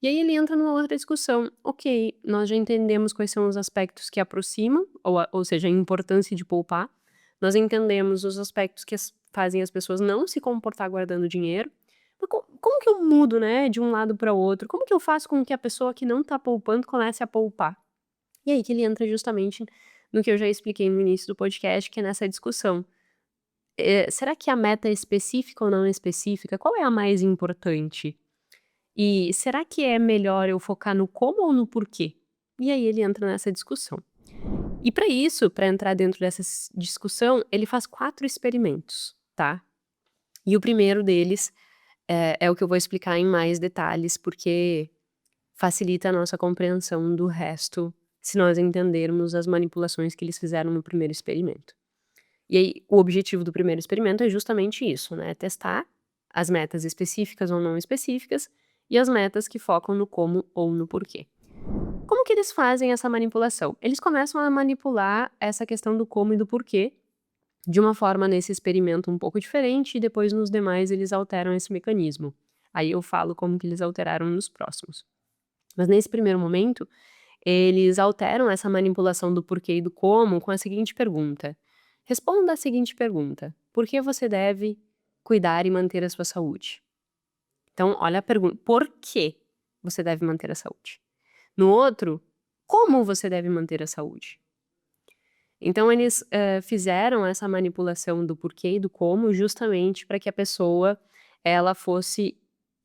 E aí ele entra numa outra discussão. Ok, nós já entendemos quais são os aspectos que aproximam, ou seja, a importância de poupar. Nós entendemos os aspectos que fazem as pessoas não se comportar guardando dinheiro. Mas como que eu mudo, né, de um lado para o outro? Como que eu faço com que a pessoa que não está poupando comece a poupar? E aí que ele entra justamente no que eu já expliquei no início do podcast, que é nessa discussão. Será que a meta é específica ou não específica? Qual é a mais importante? E será que é melhor eu focar no como ou no porquê? E aí ele entra nessa discussão. E para isso, para entrar dentro dessa discussão, ele faz 4 experimentos, tá? E o primeiro deles é o que eu vou explicar em mais detalhes, porque facilita a nossa compreensão do resto, se nós entendermos as manipulações que eles fizeram no primeiro experimento. E aí, o objetivo do primeiro experimento é justamente isso, né? Testar as metas específicas ou não específicas e as metas que focam no como ou no porquê. Como que eles fazem essa manipulação? Eles começam a manipular essa questão do como e do porquê de uma forma nesse experimento um pouco diferente e depois nos demais eles alteram esse mecanismo. Aí eu falo como que eles alteraram nos próximos. Mas nesse primeiro momento, eles alteram essa manipulação do porquê e do como com a seguinte pergunta: responda a seguinte pergunta: por que você deve cuidar e manter a sua saúde? Então, olha a pergunta: por que você deve manter a saúde? No outro, como você deve manter a saúde? Então, eles fizeram essa manipulação do porquê e do como justamente para que a pessoa ela fosse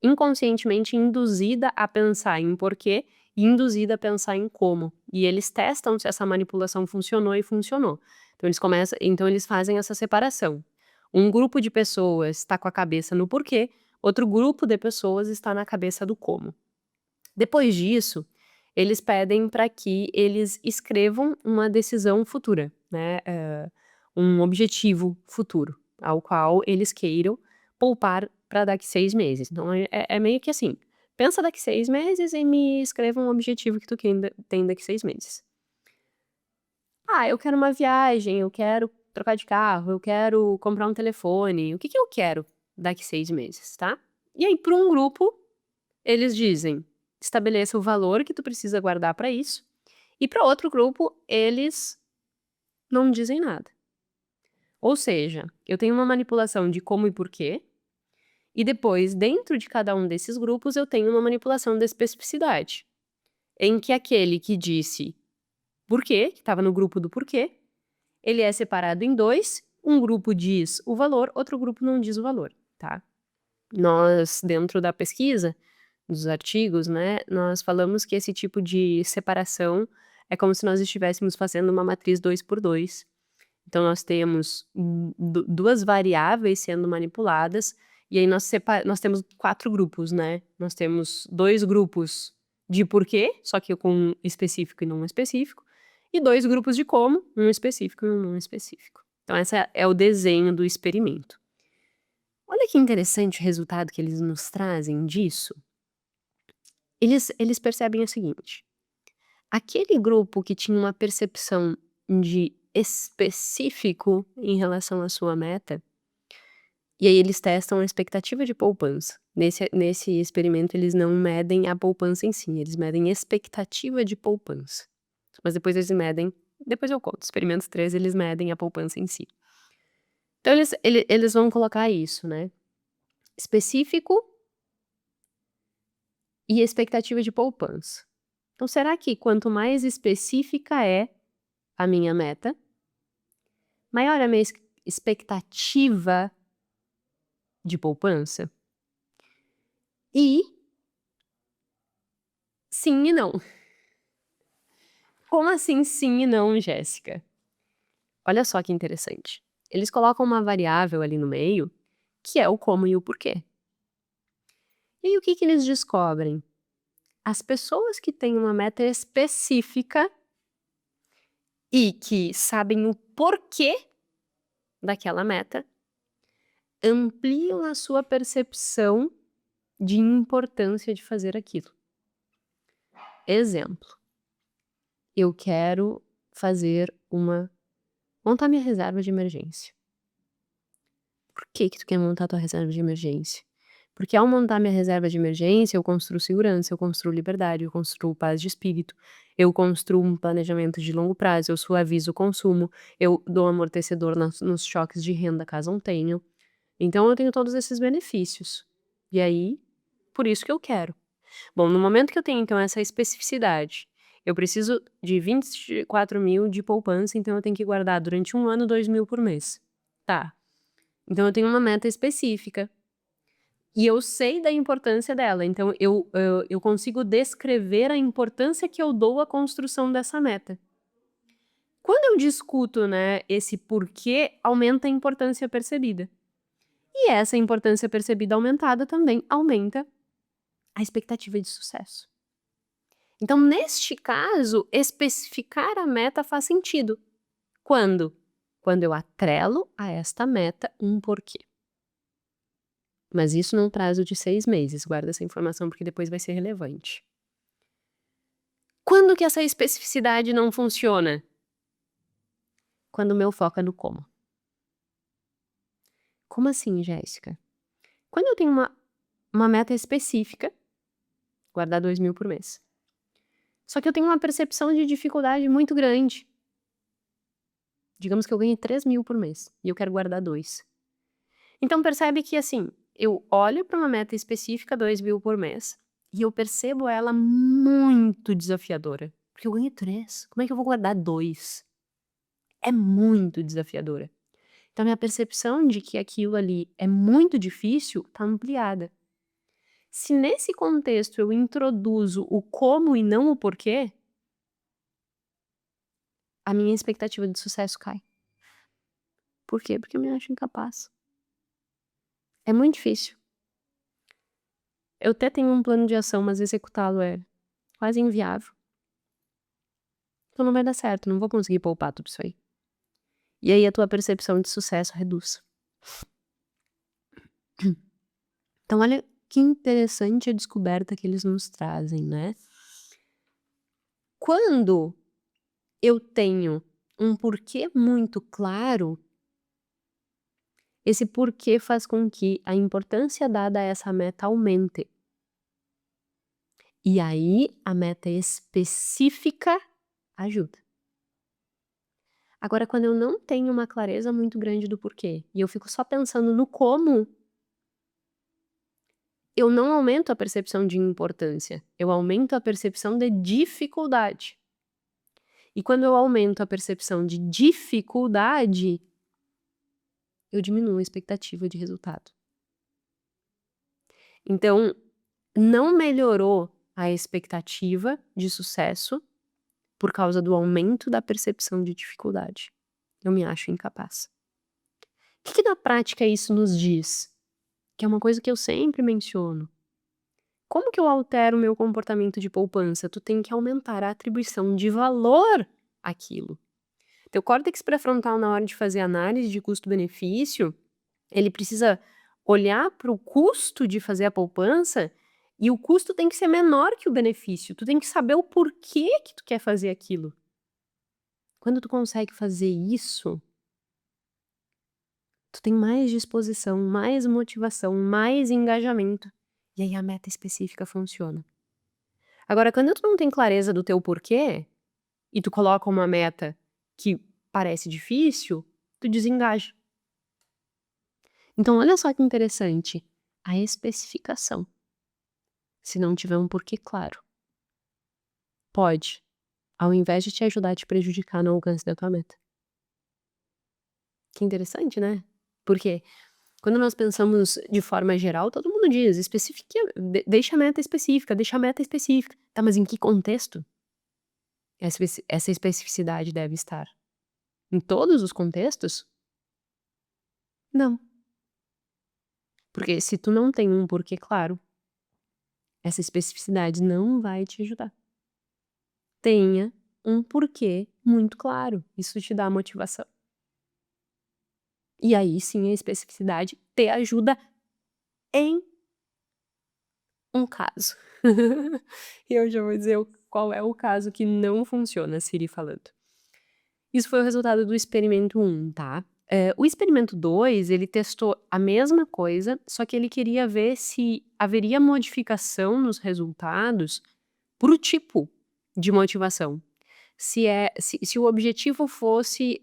inconscientemente induzida a pensar em porquê e induzida a pensar em como. E eles testam se essa manipulação funcionou e funcionou. Então eles fazem essa separação. Um grupo de pessoas está com a cabeça no porquê, outro grupo de pessoas está na cabeça do como. Depois disso, eles pedem para que eles escrevam uma decisão futura, né, um objetivo futuro, ao qual eles queiram poupar para daqui 6 meses. Então é meio que assim, pensa daqui 6 meses e me escreva um objetivo que tu tem daqui 6 meses. Ah, eu quero uma viagem, eu quero trocar de carro, eu quero comprar um telefone, o que que eu quero daqui 6 meses, tá? E aí para um grupo, eles dizem: estabeleça o valor que tu precisa guardar para isso, e para outro grupo, eles não dizem nada. Ou seja, eu tenho uma manipulação de como e porquê, e depois, dentro de cada um desses grupos, eu tenho uma manipulação da especificidade, em que aquele que disse porquê, que estava no grupo do porquê, ele é separado em 2, um grupo diz o valor, outro grupo não diz o valor, tá? Nós, dentro da pesquisa, dos artigos, né, nós falamos que esse tipo de separação é como se nós estivéssemos fazendo uma matriz 2 por 2. Então nós temos 2 variáveis sendo manipuladas, e aí nós temos 4 grupos, né. Nós temos 2 grupos de porquê, só que com específico e não específico, e 2 grupos de como, um específico e um não específico. Então essa é o desenho do experimento. Olha que interessante o resultado que eles nos trazem disso. Eles percebem o seguinte: aquele grupo que tinha uma percepção de específico em relação à sua meta, e aí eles testam a expectativa de poupança. Nesse experimento eles não medem a poupança em si, eles medem expectativa de poupança. Mas depois eu conto, experimento 3 eles medem a poupança em si. Então eles vão colocar isso, né, específico e expectativa de poupança. Então será que quanto mais específica é a minha meta, maior é a minha expectativa de poupança? E sim e não. Como assim sim e não, Jéssica? Olha só que interessante. Eles colocam uma variável ali no meio, que é o como e o porquê. E aí o que que eles descobrem? As pessoas que têm uma meta específica e que sabem o porquê daquela meta, ampliam a sua percepção de importância de fazer aquilo. Exemplo: eu quero montar minha reserva de emergência. Por que que tu quer montar tua reserva de emergência? Porque ao montar minha reserva de emergência, eu construo segurança, eu construo liberdade, eu construo paz de espírito, eu construo um planejamento de longo prazo, eu suavizo o consumo, eu dou amortecedor nos choques de renda caso não tenham. Então eu tenho todos esses benefícios. E aí, por isso que eu quero. Bom, no momento que eu tenho então essa especificidade, eu preciso de 24.000 de poupança, então eu tenho que guardar durante 1 ano 2.000 por mês. Tá, então eu tenho uma meta específica. E eu sei da importância dela, então eu consigo descrever a importância que eu dou à construção dessa meta. Quando eu discuto, né, esse porquê, aumenta a importância percebida. E essa importância percebida aumentada também aumenta a expectativa de sucesso. Então, neste caso, especificar a meta faz sentido. Quando? Quando eu atrelo a esta meta um porquê. Mas isso num prazo de 6 meses, guarda essa informação porque depois vai ser relevante. Quando que essa especificidade não funciona? Quando o meu foco é no como. Como assim, Jéssica? Quando eu tenho uma meta específica, guardar 2.000 por mês. Só que eu tenho uma percepção de dificuldade muito grande. Digamos que eu ganhe 3.000 por mês e eu quero guardar 2. Então percebe que assim, eu olho para uma meta específica, 2.000 por mês, e eu percebo ela muito desafiadora. Porque eu ganhei 3, como é que eu vou guardar 2? É muito desafiadora. Então minha percepção de que aquilo ali é muito difícil tá ampliada. Se nesse contexto eu introduzo o como e não o porquê, a minha expectativa de sucesso cai. Por quê? Porque eu me acho incapaz. É muito difícil. Eu até tenho um plano de ação, mas executá-lo é quase inviável. Então não vai dar certo, não vou conseguir poupar tudo isso aí. E aí a tua percepção de sucesso reduz. Então olha que interessante a descoberta que eles nos trazem, né? Quando eu tenho um porquê muito claro, esse porquê faz com que a importância dada a essa meta aumente. E aí a meta específica ajuda. Agora, quando eu não tenho uma clareza muito grande do porquê e eu fico só pensando no como, eu não aumento a percepção de importância, eu aumento a percepção de dificuldade. E quando eu aumento a percepção de dificuldade, eu diminuo a expectativa de resultado. Então, não melhorou a expectativa de sucesso por causa do aumento da percepção de dificuldade. Eu me acho incapaz. O que na prática isso nos diz? Que é uma coisa que eu sempre menciono. Como que eu altero o meu comportamento de poupança? Tu tem que aumentar a atribuição de valor àquilo. Teu córtex pré-frontal, na hora de fazer análise de custo-benefício, ele precisa olhar para o custo de fazer a poupança e o custo tem que ser menor que o benefício. Tu tem que saber o porquê que tu quer fazer aquilo. Quando tu consegue fazer isso, tu tem mais disposição, mais motivação, mais engajamento. E aí a meta específica funciona. Agora, quando tu não tem clareza do teu porquê, e tu coloca uma meta que parece difícil, tu desengaja. Então olha só que interessante, a especificação. Se não tiver um porquê claro, pode, ao invés de te ajudar, te prejudicar no alcance da tua meta. Que interessante, né? Porque quando nós pensamos de forma geral, todo mundo diz, deixa a meta específica, deixa a meta específica. Tá, mas em que contexto essa especificidade deve estar? Em todos os contextos? Não. Porque se tu não tem um porquê claro, essa especificidade não vai te ajudar. Tenha um porquê muito claro, isso te dá motivação. E aí sim a especificidade te ajuda em um caso. E eu já vou dizer qual é o caso que não funciona, Siri falando. Isso foi o resultado do experimento 1, tá? O experimento 2 ele testou a mesma coisa, só que ele queria ver se haveria modificação nos resultados para o tipo de motivação. Se o objetivo fosse,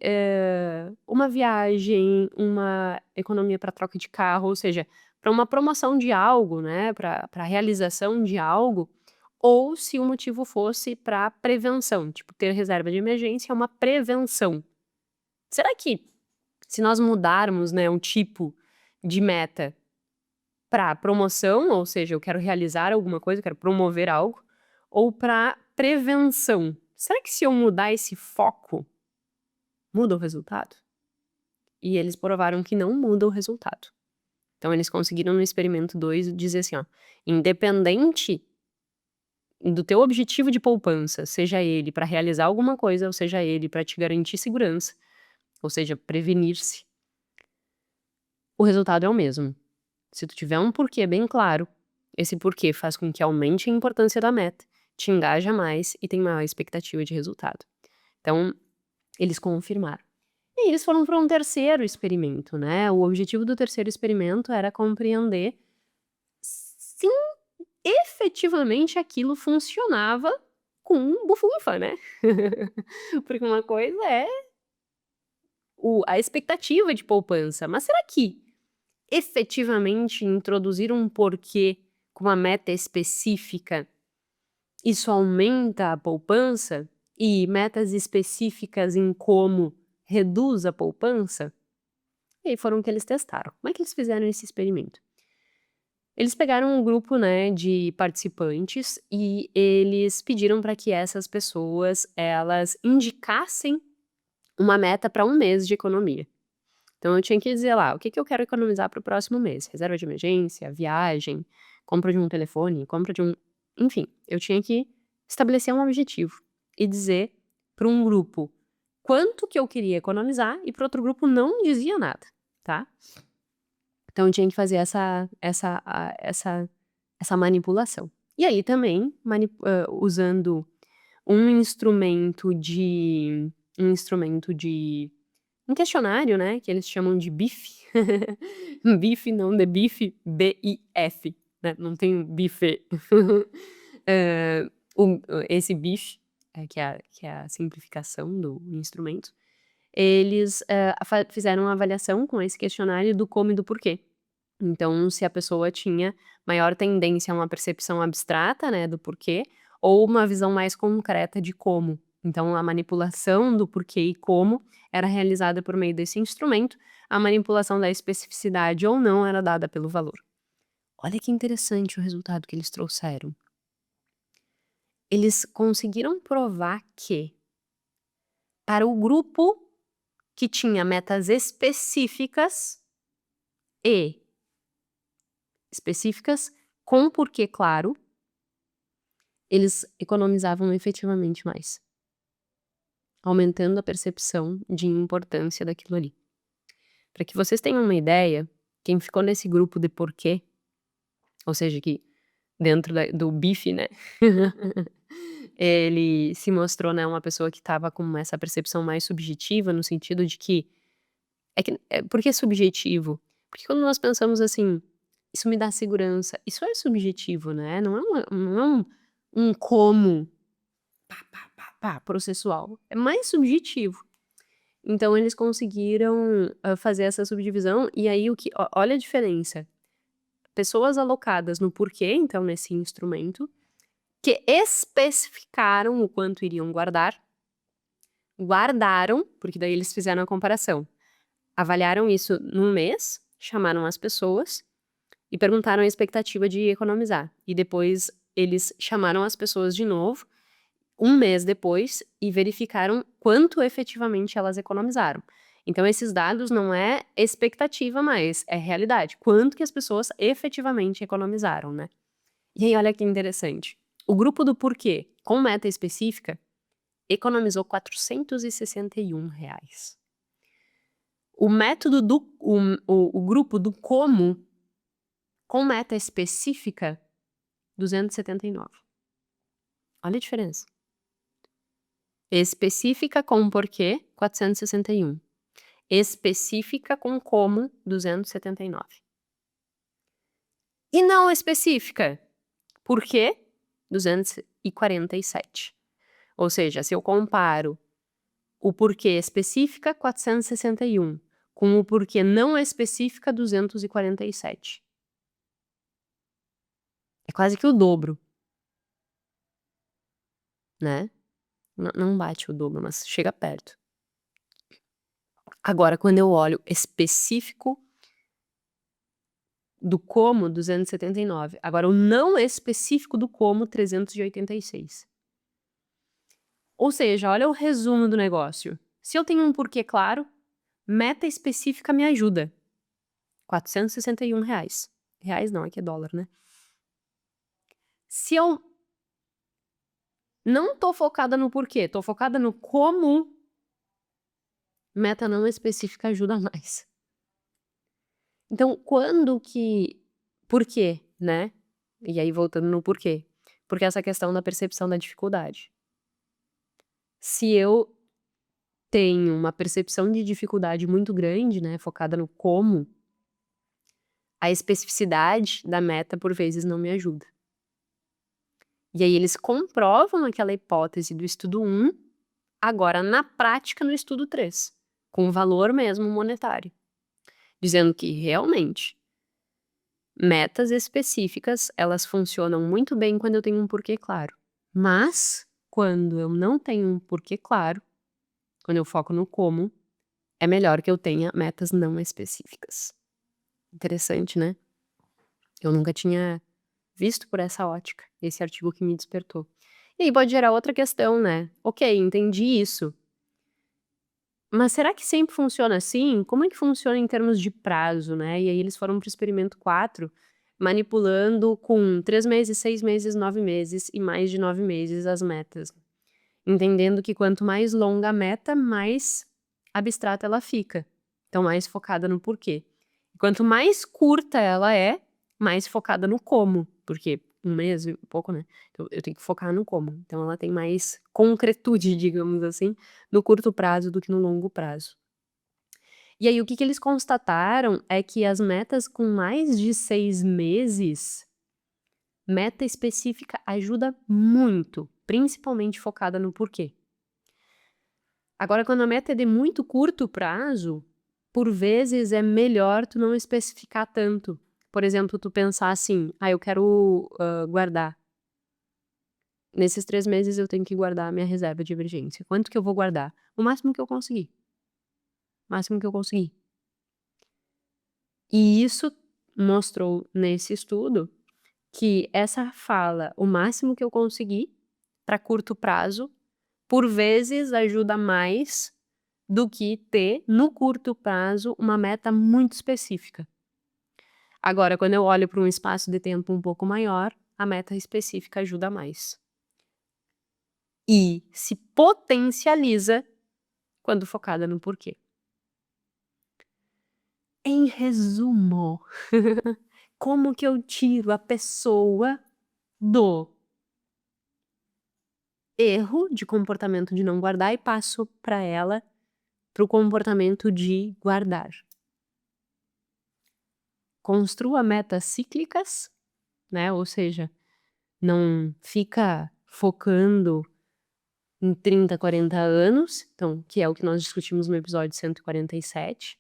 uma viagem, uma economia para troca de carro, ou seja, para uma promoção de algo, né, para a realização de algo, ou se o motivo fosse para prevenção, tipo, ter reserva de emergência é uma prevenção. Será que se nós mudarmos, né, um tipo de meta para promoção, ou seja, eu quero realizar alguma coisa, eu quero promover algo, ou para prevenção, será que se eu mudar esse foco, muda o resultado? E eles provaram que não muda o resultado. Então eles conseguiram no experimento 2 dizer assim, ó, independente do teu objetivo de poupança, seja ele para realizar alguma coisa, ou seja ele para te garantir segurança, ou seja, prevenir-se, o resultado é o mesmo. Se tu tiver um porquê bem claro, esse porquê faz com que aumente a importância da meta, te engaja mais e tem maior expectativa de resultado. Então, eles confirmaram. E eles foram para um terceiro experimento, né? O objetivo do terceiro experimento era compreender se efetivamente aquilo funcionava com um bufunfa, né? Porque uma coisa é a expectativa de poupança, mas será que efetivamente introduzir um porquê com uma meta específica, isso aumenta a poupança? E metas específicas em como reduz a poupança? E aí foram que eles testaram. Como é que eles fizeram esse experimento? Eles pegaram um grupo, né, de participantes e eles pediram para que essas pessoas, elas indicassem uma meta para um mês de economia. Então eu tinha que dizer lá, o que que eu quero economizar para o próximo mês? Reserva de emergência, viagem, compra de um telefone, compra de um... Enfim, eu tinha que estabelecer um objetivo e dizer para um grupo quanto que eu queria economizar e para outro grupo não dizia nada, tá? Então eu tinha que fazer essa manipulação. E aí também, usando um instrumento de um questionário, né, que eles chamam de BIF. BIF não de bife, B-I-F, né, não tem bife. Esse BIF, que é a simplificação do instrumento, eles, fizeram uma avaliação com esse questionário do como e do porquê. Então, se a pessoa tinha maior tendência a uma percepção abstrata, né, do porquê, ou uma visão mais concreta de como. Então, a manipulação do porquê e como era realizada por meio desse instrumento, a manipulação da especificidade ou não era dada pelo valor. Olha que interessante o resultado que eles trouxeram. Eles conseguiram provar que, para o grupo que tinha metas específicas com porquê claro, eles economizavam efetivamente mais, aumentando a percepção de importância daquilo ali. Para que vocês tenham uma ideia, quem ficou nesse grupo de porquê, ou seja, que dentro do bife, né, ele se mostrou, né, uma pessoa que estava com essa percepção mais subjetiva, no sentido de que por que subjetivo? Porque quando nós pensamos assim: "Isso me dá segurança", isso é subjetivo, né, não é um como, processual, é mais subjetivo. Então eles conseguiram, fazer essa subdivisão, e aí olha a diferença, pessoas alocadas no porquê, então nesse instrumento, que especificaram o quanto iriam guardar, guardaram, porque daí eles fizeram a comparação. Avaliaram isso num mês, chamaram as pessoas e perguntaram a expectativa de economizar. E depois eles chamaram as pessoas de novo, um mês depois, e verificaram quanto efetivamente elas economizaram. Então esses dados não é expectativa mais, é realidade. Quanto que as pessoas efetivamente economizaram, né? E aí olha que interessante. O grupo do porquê, com meta específica, economizou R$ 461. O método o grupo do como, com meta específica, 279. Olha a diferença. Específica com porquê, 461. Específica com como 279. E não específica, por quê? 247. Ou seja, se eu comparo o porquê específica 461 com o porquê não específica 247. É quase que o dobro, né? Não bate o dobro, mas chega perto. Agora, quando eu olho específico do como 279, agora o não específico do como 386. Ou seja, olha o resumo do negócio. Se eu tenho um porquê claro, meta específica me ajuda. R$ 461. Reais não, aqui é dólar, né? Se eu não tô focada no porquê, tô focada no como, meta não específica ajuda mais. Então, quando que... Por quê, né? E aí, voltando no porquê. Porque essa questão da percepção da dificuldade. Se eu tenho uma percepção de dificuldade muito grande, né, focada no como, a especificidade da meta, por vezes, não me ajuda. E aí eles comprovam aquela hipótese do estudo 1, agora na prática no estudo 3, com valor mesmo monetário, dizendo que realmente metas específicas, elas funcionam muito bem quando eu tenho um porquê claro. Mas quando eu não tenho um porquê claro, quando eu foco no como, é melhor que eu tenha metas não específicas. Interessante, né? Eu nunca tinha visto por essa ótica, esse artigo que me despertou. E aí pode gerar outra questão, né? Ok, entendi isso. Mas será que sempre funciona assim? Como é que funciona em termos de prazo, né? E aí eles foram para o experimento 4, manipulando com 3 meses, 6 meses, 9 meses e mais de 9 meses as metas. Entendendo que quanto mais longa a meta, mais abstrata ela fica. Então, mais focada no porquê. Quanto mais curta ela é, mais focada no como. Porque 1 mês e pouco, né? Então, eu tenho que focar no como. Então, ela tem mais concretude, digamos assim, no curto prazo do que no longo prazo. E aí, o que eles constataram é que as metas com mais de 6 meses, meta específica ajuda muito, principalmente focada no porquê. Agora, quando a meta é de muito curto prazo, por vezes é melhor tu não especificar tanto. Por exemplo, tu pensar assim, eu quero guardar. Nesses 3 meses eu tenho que guardar a minha reserva de emergência. Quanto que eu vou guardar? O máximo que eu conseguir. O máximo que eu conseguir. E isso mostrou nesse estudo que essa fala, o máximo que eu conseguir, para curto prazo, por vezes ajuda mais do que ter, no curto prazo, uma meta muito específica. Agora, quando eu olho para um espaço de tempo um pouco maior, a meta específica ajuda mais. E se potencializa quando focada no porquê. Em resumo, como que eu tiro a pessoa do erro de comportamento de não guardar e passo para ela para o comportamento de guardar? Construa metas cíclicas, né? Ou seja, não fica focando em 30, 40 anos, então, que é o que nós discutimos no episódio 147.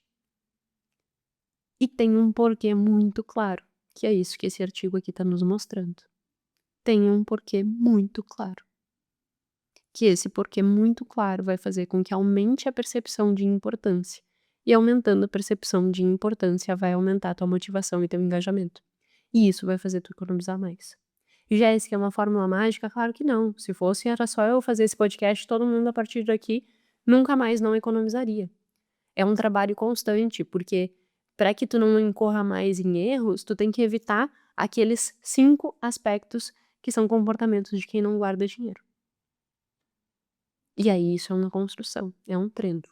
E tem um porquê muito claro, que é isso que esse artigo aqui está nos mostrando. Tem um porquê muito claro. Que esse porquê muito claro vai fazer com que aumente a percepção de importância. E aumentando a percepção de importância vai aumentar a tua motivação e teu engajamento. E isso vai fazer tu economizar mais. Jéssica, é uma fórmula mágica? Claro que não. Se fosse, era só eu fazer esse podcast, todo mundo a partir daqui nunca mais não economizaria. É um trabalho constante, porque para que tu não incorra mais em erros, tu tem que evitar aqueles 5 aspectos que são comportamentos de quem não guarda dinheiro. E aí isso é uma construção, é um treino.